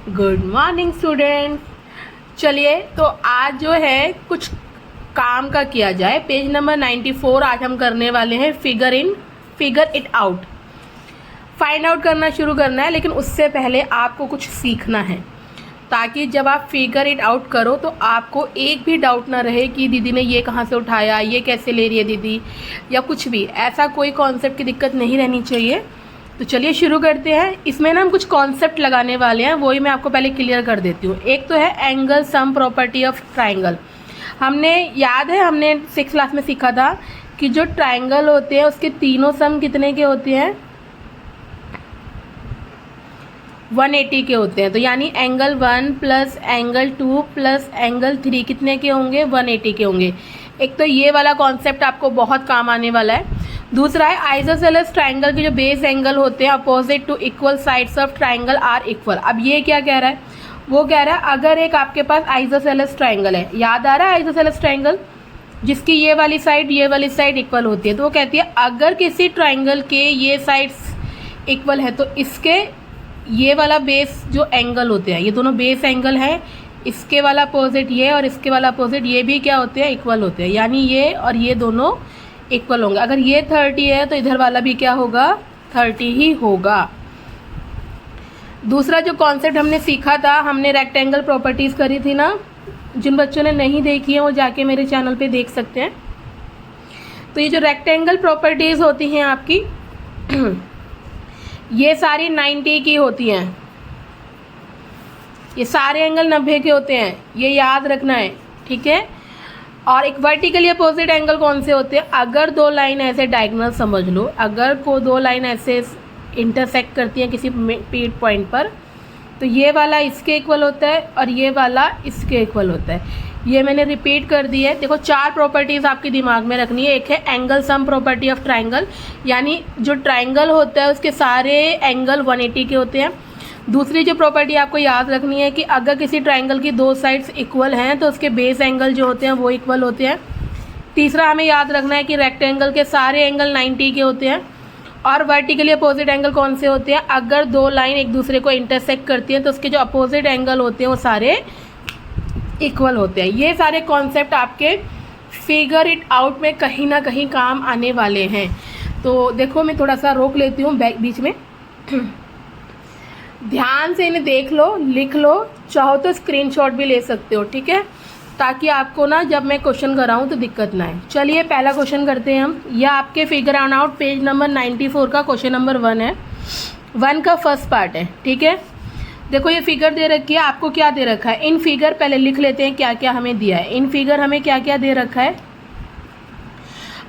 Good morning students. चलिए तो आज जो है कुछ काम का किया जाए। पेज नंबर 94 आज हम करने वाले हैं figure it out. Find out करना शुरू करना है, लेकिन उससे पहले आपको कुछ सीखना है ताकि जब आप फिगर इट आउट करो तो आपको एक भी डाउट ना रहे कि दीदी ने ये कहाँ से उठाया, ये कैसे ले रही है दीदी, या कुछ भी ऐसा कोई कॉन्सेप्ट की दिक्कत नहीं रहनी चाहिए। तो चलिए शुरू करते हैं। इसमें ना हम कुछ कॉन्सेप्ट लगाने वाले हैं, वही मैं आपको पहले क्लियर कर देती हूँ। एक तो है angle sum property of triangle. हमने याद है हमने 6th क्लास में सीखा था कि जो ट्राइंगल होते हैं उसके तीनों सम कितने के होते हैं, 180 के होते हैं। तो यानी angle 1 plus angle 2 plus angle 3 कितने के होंगे, 180 के होंगे। एक तो ये वाला कॉन्सेप्ट आपको बहुत काम आने वाला है। दूसरा है आइसोसेलेस ट्राइंगल के जो बेस एंगल होते हैं opposite to equal sides of triangle are equal. अब ये क्या कह रहा है, वो कह रहा है अगर एक आपके पास आइसोसेलेस ट्राइंगल है, याद आ रहा है आइसोसेलेस ट्राइंगल जिसकी ये वाली साइड इक्वल होती है, तो वो कहती है अगर किसी ट्राइंगल के ये साइड्स इक्वल है तो इसके ये वाला बेस जो एंगल होते हैं, ये दोनों बेस एंगल है, इसके वाला अपोजिट ये और इसके वाला अपोजिट ये भी क्या होते हैं, इक्वल होते हैं। यानी ये और ये दोनों इक्वल होंगे। अगर ये 30 है तो इधर वाला भी क्या होगा, 30 ही होगा। दूसरा जो कॉन्सेप्ट हमने सीखा था, हमने रेक्टेंगल प्रॉपर्टीज़ करी थी ना। जिन बच्चों ने नहीं देखी है वो जाके मेरे चैनल पे देख सकते हैं। तो ये जो रेक्टेंगल प्रॉपर्टीज़ होती हैं आपकी ये सारी 90 की होती हैं। ये सारे एंगल 90 के होते हैं, ये याद रखना है, ठीक है। और एक वर्टिकली अपोजिट एंगल कौन से होते हैं, अगर दो लाइन ऐसे डायगोनल समझ लो, अगर को दो लाइन ऐसे इंटरसेक्ट करती हैं किसी पॉइंट पर, तो ये वाला इसके इक्वल होता है और ये वाला इसके इक्वल होता है। ये मैंने रिपीट कर दी है। देखो 4 प्रॉपर्टीज़ आपके दिमाग में रखनी है। एक है angle sum property of triangle, यानी जो ट्राइंगल होता है उसके सारे एंगल 180 के होते हैं। दूसरी जो प्रॉपर्टी आपको याद रखनी है कि अगर किसी ट्राइंगल की दो साइड्स इक्वल हैं तो उसके बेस एंगल जो होते हैं वो इक्वल होते हैं। तीसरा हमें याद रखना है कि रेक्टेंगल के सारे एंगल 90 के होते हैं। और वर्टिकली अपोजिट एंगल कौन से होते हैं, अगर दो लाइन एक दूसरे को इंटरसेक्ट करती हैं तो उसके जो अपोजिट एंगल होते हैं वो सारे इक्वल होते हैं। ये सारे कॉन्सेप्ट आपके फिगर इट आउट में कहीं ना कहीं काम आने वाले हैं। तो देखो मैं थोड़ा सा रोक लेती हूँ बीच में, ध्यान से इन्हें देख लो, लिख लो, चाहो तो स्क्रीनशॉट भी ले सकते हो, ठीक है, ताकि आपको ना जब मैं क्वेश्चन कराऊँ तो दिक्कत ना आए। चलिए पहला क्वेश्चन करते हैं हम। यह आपके फिगर आउट पेज नंबर 94 का क्वेश्चन नंबर 1 है। 1 का फर्स्ट पार्ट है, ठीक है। देखो ये फिगर दे रखी है, आपको क्या दे रखा है, इन फिगर पहले लिख लेते हैं क्या क्या हमें दिया है। इन फिगर हमें क्या क्या दे रखा है,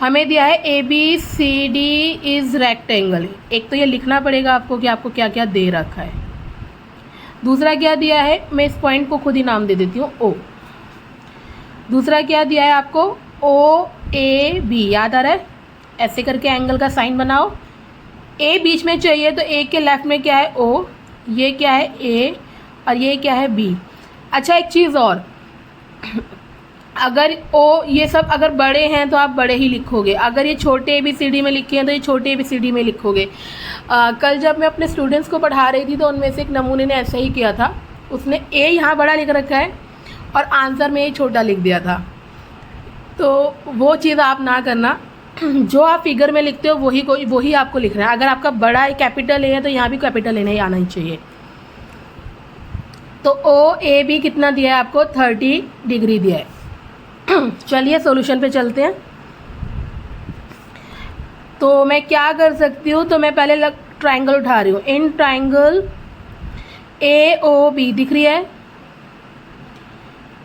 हमें दिया है ABCD इज रेक्टेंगल। एक तो ये लिखना पड़ेगा आपको कि आपको क्या क्या दे रखा है। दूसरा क्या दिया है, मैं इस पॉइंट को खुद ही नाम दे देती हूँ O। दूसरा क्या दिया है आपको, OAB, याद आ रहा है, ऐसे करके एंगल का साइन बनाओ। A बीच में चाहिए तो A के लेफ्ट में क्या है O, ये क्या है A और ये क्या है B। अच्छा एक चीज़ और, अगर O ये सब अगर बड़े हैं तो आप बड़े ही लिखोगे, अगर ये छोटे ABCD में लिखे हैं तो ये छोटे ABCD में लिखोगे। कल जब मैं अपने स्टूडेंट्स को पढ़ा रही थी तो उनमें से एक नमूने ने ऐसा ही किया था, उसने A यहाँ बड़ा लिख रखा है और आंसर में ये छोटा लिख दिया था। तो वो चीज़ आप ना करना, जो आप फिगर में लिखते हो वही आपको लिखना है। अगर आपका बड़ा कैपिटल A है तो यहाँ भी कैपिटल A ही आना ही चाहिए। तो OAB कितना दिया है आपको, 30 डिग्री दिया है। चलिए सॉल्यूशन पे चलते हैं। तो मैं क्या कर सकती हूँ, तो मैं पहले ट्राइंगल उठा रही हूँ। इन ट्राइंगल AOB दिख रही है,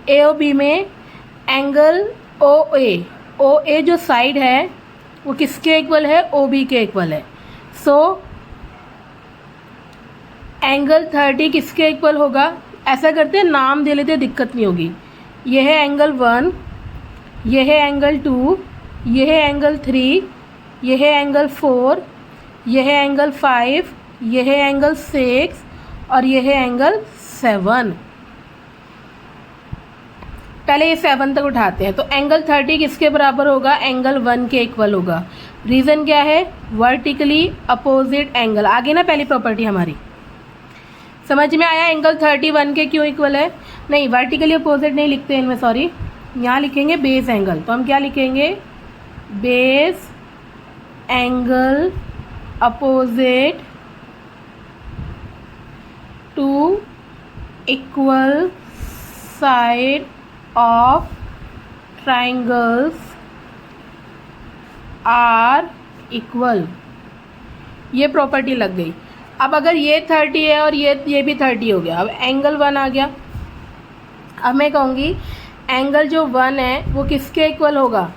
AOB में एंगल OA जो साइड है वो किसके इक्वल है, OB के इक्वल है। सो एंगल 30 किसके इक्वल होगा, ऐसा करते हैं नाम दे लेते हैं, दिक्कत नहीं होगी। यह है एंगल 1, यह है एंगल 2, यह है एंगल 3, यह है एंगल 4, यह है एंगल 5, यह है एंगल 6 और यह है एंगल 7। पहले ये 7 तक उठाते हैं। तो एंगल 30 किसके बराबर होगा, एंगल 1 के इक्वल होगा। रीज़न क्या है, वर्टिकली अपोजिट एंगल। आगे ना पहली प्रॉपर्टी हमारी समझ में आया? एंगल 31 के क्यों इक्वल है? नहीं, वर्टिकली अपोजिट नहीं लिखते इनमें, सॉरी, यहाँ लिखेंगे बेस एंगल। तो हम क्या लिखेंगे? Base angle opposite to equal side of triangles are equal. ये प्रॉपर्टी लग गई। अब अगर ये 30 है और ये भी 30 हो गया, अब एंगल 1 आ गया। अब मैं कहूँगी एंगल जो 1 है वो किसके इक्वल होगा?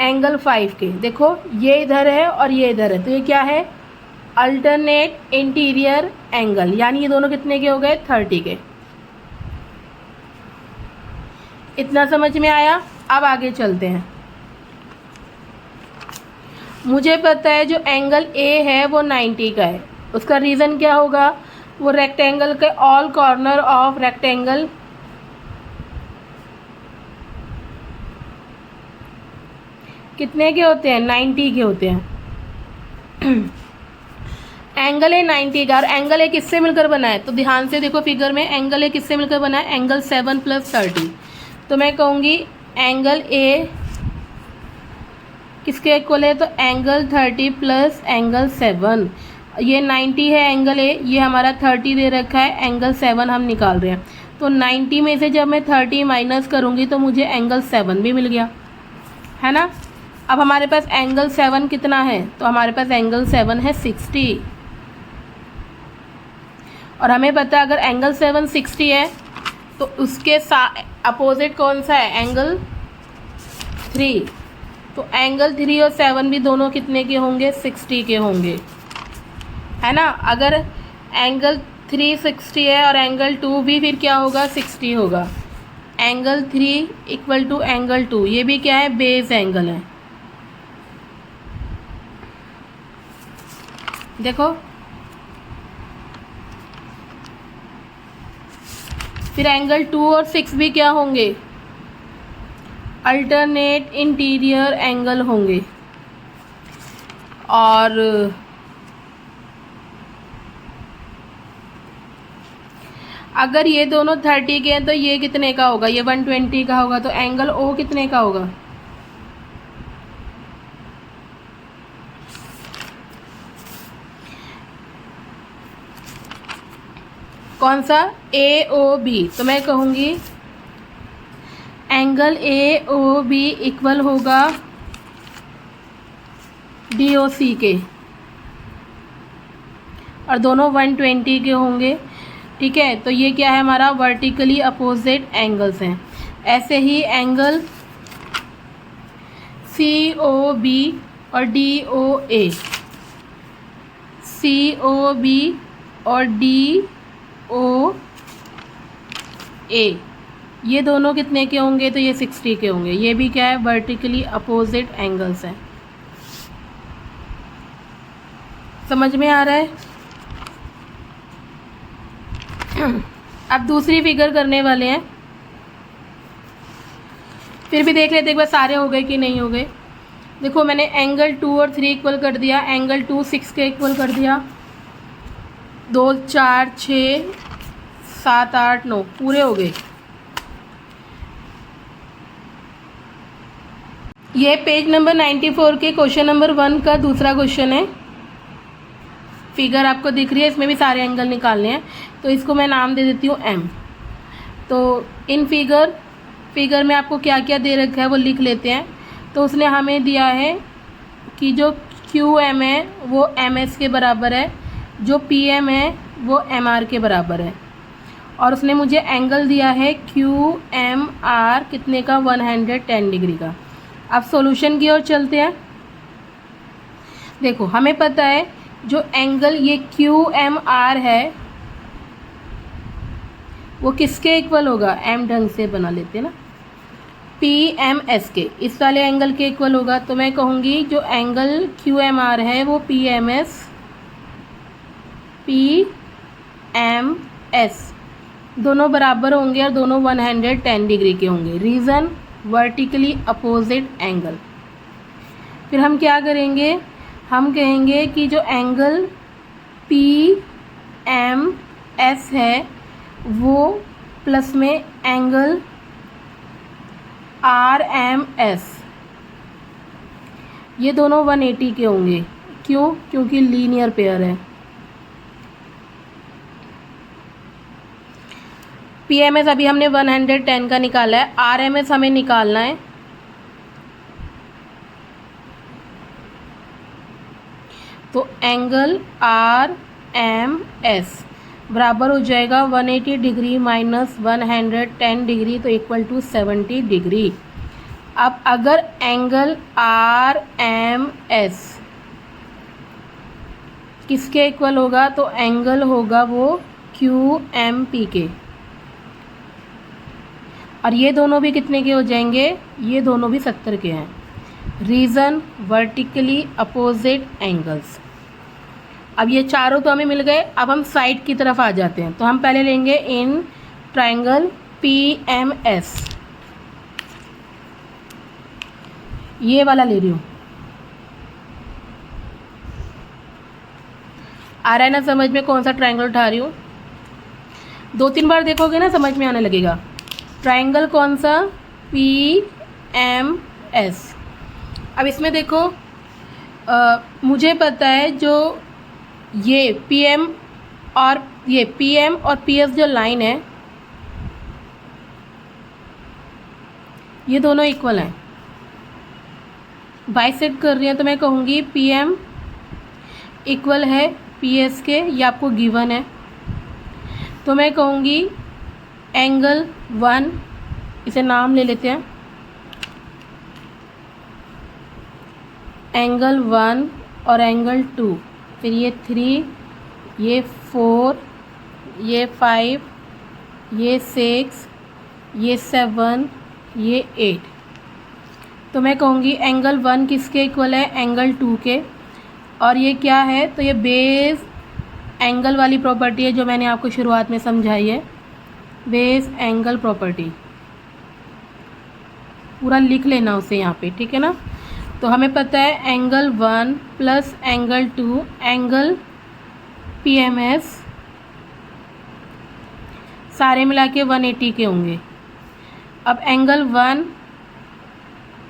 एंगल 5 के। देखो ये इधर है और ये इधर है, तो ये क्या है? अल्टरनेट इंटीरियर एंगल, यानी ये दोनों कितने के हो गए? 30 के। इतना समझ में आया? अब आगे चलते हैं। मुझे पता है जो एंगल ए है वो 90 का है। उसका रीज़न क्या होगा? वो रेक्टेंगल के ऑल कॉर्नर ऑफ रेक्टेंगल कितने के होते हैं? 90 के होते हैं। एंगल ए 90 का, और एंगल ए किससे मिलकर बना है? तो ध्यान से देखो फिगर में, एंगल ए किससे मिलकर बना है? एंगल 7 + 30। तो मैं कहूँगी एंगल ए किसके इक्वल है? तो एंगल 30 + एंगल 7। ये 90 है एंगल ए, ये हमारा 30 दे रखा है, एंगल 7 हम निकाल रहे हैं। तो 90 में से जब मैं 30 माइनस करूँगी तो मुझे एंगल 7 भी मिल गया, है ना? अब हमारे पास एंगल 7 कितना है? तो हमारे पास एंगल 7 है 60। और हमें पता है अगर एंगल 7 60 है तो उसके अपोजिट कौन सा है? एंगल 3। तो एंगल 3 और 7 भी दोनों कितने के होंगे? 60 के होंगे, है ना? अगर एंगल 3 60 है और एंगल 2 भी फिर क्या होगा? 60 होगा। एंगल 3 इक्वल टू एंगल 2, ये भी क्या है? बेस एंगल है। देखो फिर एंगल 2 और 6 भी क्या होंगे? अल्टरनेट इंटीरियर एंगल होंगे। और अगर ये दोनों 30 के हैं तो ये कितने का होगा? ये 120 का होगा। तो एंगल ओ कितने का होगा? कौन सा? A O B. तो मैं कहूँगी angle A O B equal होगा डी ओ सी के, और दोनों 120 के होंगे, ठीक है? तो ये क्या है? हमारा वर्टिकली अपोजिट एंगल्स हैं। ऐसे ही एंगल सी ओ बी और डी ओ ए, सी ओ बी और डी ओ ए, ये दोनों कितने के होंगे? तो ये 60 के होंगे। ये भी क्या है? वर्टिकली अपोजिट एंगल्स हैं। समझ में आ रहा है? अब दूसरी फिगर करने वाले हैं, फिर भी देख लेते एक बार सारे हो गए कि नहीं हो गए। देखो मैंने एंगल 2 और 3 इक्वल कर दिया, एंगल 2 6 के इक्वल कर दिया, 2 4 6 7 8 9 पूरे हो गए। ये पेज नंबर 94 के क्वेश्चन नंबर 1 का दूसरा क्वेश्चन है। फिगर आपको दिख रही है, इसमें भी सारे एंगल निकालने हैं, तो इसको मैं नाम दे देती हूँ एम। तो इन फिगर में आपको क्या क्या दे रखा है वो लिख लेते हैं। तो उसने हमें दिया है कि जो क्यू एम है वो एम एस के बराबर है, जो पी एम है वो एम आर के बराबर है, और उसने मुझे एंगल दिया है क्यू एम आर कितने का? 110 डिग्री का। अब सॉल्यूशन की ओर चलते हैं। देखो हमें पता है जो एंगल ये क्यू एम आर है वो किसके इक्वल होगा? एम ढंग से बना लेते हैं ना, पी एम एस के, इस वाले एंगल के इक्वल होगा। तो मैं कहूँगी जो एंगल क्यू एम आर है वो पी एम एस दोनों बराबर होंगे और दोनों 110 डिग्री के होंगे। रीज़न? Vertically opposite angle. फिर हम क्या करेंगे? हम कहेंगे कि जो एंगल पी एम एस है वो प्लस में एंगल आर एम एस, ये दोनों 180 के होंगे। क्यों? क्योंकि लीनियर पेयर है। पी एम एस अभी हमने 110 का निकाला है, आर एम एस हमें निकालना है। तो एंगल आर एम एस बराबर हो जाएगा 180 डिग्री माइनस 110 डिग्री, तो इक्वल टू 70 डिग्री। अब अगर एंगल आर एम एस किसके इक्वल होगा, तो एंगल होगा वो क्यू एम पी के, और ये दोनों भी कितने के हो जाएंगे, ये दोनों भी 70 के हैं। Reason vertically opposite angles. अब ये चारों तो हमें मिल गए, अब हम साइड की तरफ आ जाते हैं। तो हम पहले लेंगे in triangle P M S, ये वाला ले रही हूँ। आ रहा है ना समझ में कौन सा ट्रायंगल उठा रही हूँ? 2-3 बार देखोगे ना समझ में आने लगेगा। ट्रायंगल कौन सा? P M S. अब इसमें देखो मुझे पता है जो ये पी एम और पी एस जो लाइन है ये दोनों इक्वल हैं, बाइसेक्ट कर रही हैं। तो मैं कहूँगी पी एम इक्वल है पी एस के, ये आपको गिवन है। तो मैं कहूँगी एंगल 1, इसे नाम ले लेते हैं, एंगल 1 और एंगल 2, फिर ये 3, ये 4, ये 5, ये 6, ये 7, ये 8। तो मैं कहूँगी एंगल 1 किसके इक्वल है? एंगल 2 के। और ये क्या है? तो ये बेस एंगल वाली प्रॉपर्टी है जो मैंने आपको शुरुआत में समझाई है, बेस एंगल प्रॉपर्टी। पूरा लिख लेना उसे यहाँ पे, ठीक है ना। तो हमें पता है angle 1 plus angle 2 angle P M S सारे मिला के 180 के होंगे। अब एंगल 1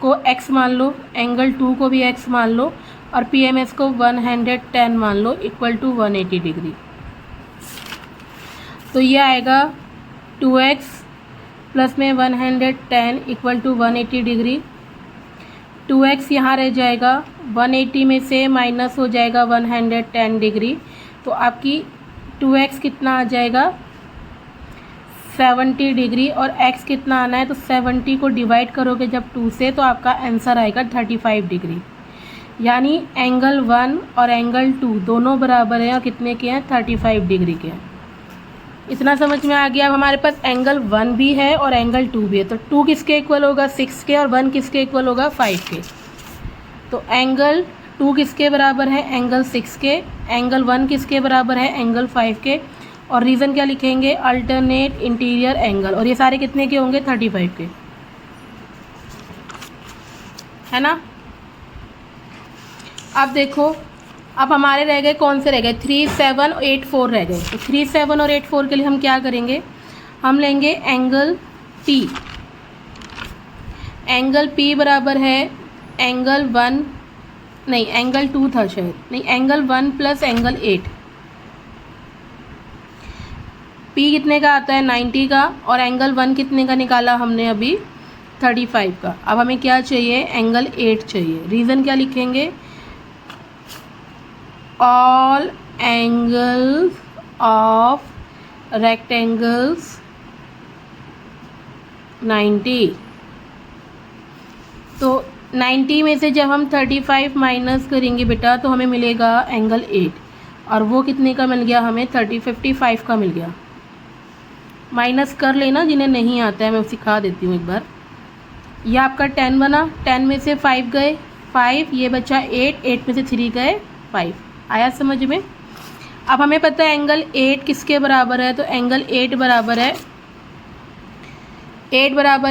को x मान लो, एंगल 2 को भी x मान लो, और पी एम एस को 110 मान लो, इक्वल टू 180 डिग्री। तो ये आएगा 2x प्लस में 110 इक्वल टू 180 डिग्री। 2x यहाँ रह जाएगा, 180 में से माइनस हो जाएगा 110 डिग्री। तो आपकी 2x कितना आ जाएगा? 70 डिग्री। और x कितना आना है? तो 70 को डिवाइड करोगे जब 2 से, तो आपका आंसर आएगा 35 डिग्री। यानी एंगल 1 और एंगल 2 दोनों बराबर हैं और कितने के हैं? 35 डिग्री के हैं। इतना समझ में आ गया। अब हमारे पास एंगल 1 भी है और एंगल 2 भी है। तो 2 किसके इक्वल होगा? 6 के, और 1 किसके इक्वल होगा? 5 के। तो एंगल 2 किसके बराबर है? एंगल 6 के। एंगल 1 किसके बराबर है? एंगल 5 के। और रीज़न क्या लिखेंगे? Alternate interior angle. और ये सारे कितने के होंगे? 35 के, है ना। अब देखो, अब हमारे रह गए कौन से रह गए? 3, 7, 8, 4 रह गए। तो 3, 7 और 8, 4 के लिए हम क्या करेंगे? हम लेंगे एंगल P। एंगल P बराबर है एंगल 1, नहीं एंगल 2 था शायद, नहीं एंगल 1 प्लस एंगल 8। P कितने का आता है? 90 का। और एंगल 1 कितने का निकाला हमने अभी? 35 का। अब हमें क्या चाहिए? एंगल 8 चाहिए। रीज़न क्या लिखेंगे? All angles of rectangles 90। तो 90 में से जब हम 35 माइनस करेंगे बेटा, तो हमें मिलेगा एंगल 8। और वो कितने का मिल गया हमें? 55 का मिल गया। माइनस कर लेना जिन्हें नहीं आता है, मैं सिखा देती हूँ एक बार। यह आपका 10 बना, 10 में से 5 गए 5, ये बचा 8, 8 में से 3 गए 5। आया समझ में? अब हमें पता है एंगल 8 किसके बराबर है? तो एंगल 8 बराबर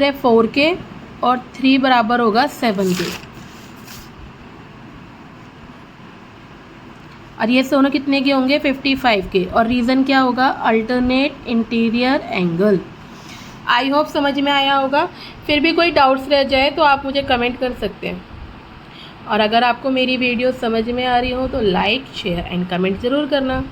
है 4 के, और 3 बराबर होगा 7 के। और ये दोनों कितने के होंगे 55 के। और रीज़न क्या होगा, alternate interior angle. I hope समझ में आया होगा। फिर भी कोई डाउट्स रह जाए तो आप मुझे कमेंट कर सकते हैं। और अगर आपको मेरी वीडियो समझ में आ रही हो तो लाइक शेयर एंड कमेंट ज़रूर करना।